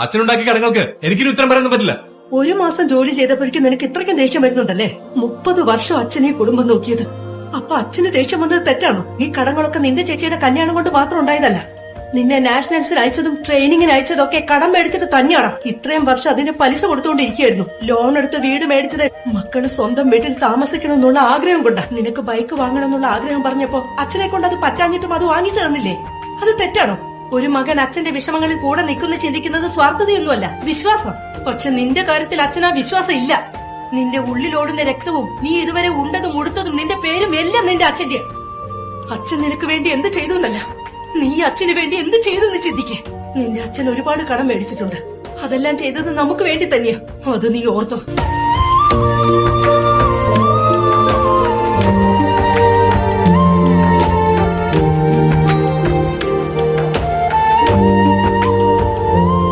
അച്ഛനുണ്ടാക്കിയ കടങ്ങൾക്ക് എനിക്കിനി ഉത്തരം പറയാനൊന്നും പറ്റില്ല. ഒരു മാസം ജോലി ചെയ്തപ്പോഴേക്കും നിനക്ക് ഇത്രയ്ക്കും ദേഷ്യം വരുന്നുണ്ടല്ലേ? 30 വർഷം അച്ഛനെ കുടുംബം നോക്കിയത്. അപ്പൊ അച്ഛന് ദേഷ്യം വന്നത് തെറ്റാണോ? ഈ കടങ്ങളൊക്കെ നിന്റെ ചേച്ചിയുടെ കല്യാണം കൊണ്ട് മാത്രം ഉണ്ടായതല്ല. നിന്നെ നാഷണൽസിൽ അയച്ചതും ട്രെയിനിങ്ങിന് അയച്ചതും ഒക്കെ കടം മേടിച്ചിട്ട് തന്നെയാണ്. ഇത്രയും വർഷം അതിന് പലിശ കൊടുത്തുകൊണ്ടിരിക്കുകയായിരുന്നു. ലോൺ എടുത്ത് വീട് മേടിച്ചത് മക്കള് സ്വന്തം വീട്ടിൽ താമസിക്കണം എന്നുള്ള ആഗ്രഹം കൊണ്ടാ. നിനക്ക് ബൈക്ക് വാങ്ങണം എന്നുള്ള ആഗ്രഹം പറഞ്ഞപ്പോ അച്ഛനെ കൊണ്ട് അത് പറ്റാഞ്ഞിട്ടും അത് വാങ്ങിച്ചു തന്നില്ലേ? അത് തെറ്റാണോ? ഒരു മകൻ അച്ഛന്റെ വിഷമങ്ങളിൽ കൂടെ നിൽക്കുന്ന ചിന്തിക്കുന്നത് സ്വാർത്ഥതയൊന്നുമല്ല, വിശ്വാസം. പക്ഷെ നിന്റെ കാര്യത്തിൽ അച്ഛനാ വിശ്വാസം ഇല്ല. നിന്റെ ഉള്ളിലോടുന്ന രക്തവും നീ ഇതുവരെ ഉണ്ടതും ഉടുത്തതും നിന്റെ പേരും എല്ലാം നിന്റെ അച്ഛന്റെ. അച്ഛൻ നിനക്ക് വേണ്ടി എന്ത് ചെയ്തു എന്നല്ല, നീ അച്ഛന് വേണ്ടി എന്ത് ചെയ്തു എന്ന് ചിന്തിക്കേ. നിന്റെ അച്ഛൻ ഒരുപാട് കടം മേടിച്ചിട്ടുണ്ട്. അതെല്ലാം ചെയ്തത് നമുക്ക് വേണ്ടി തന്നെയാ. അത് നീ ഓർത്തോ.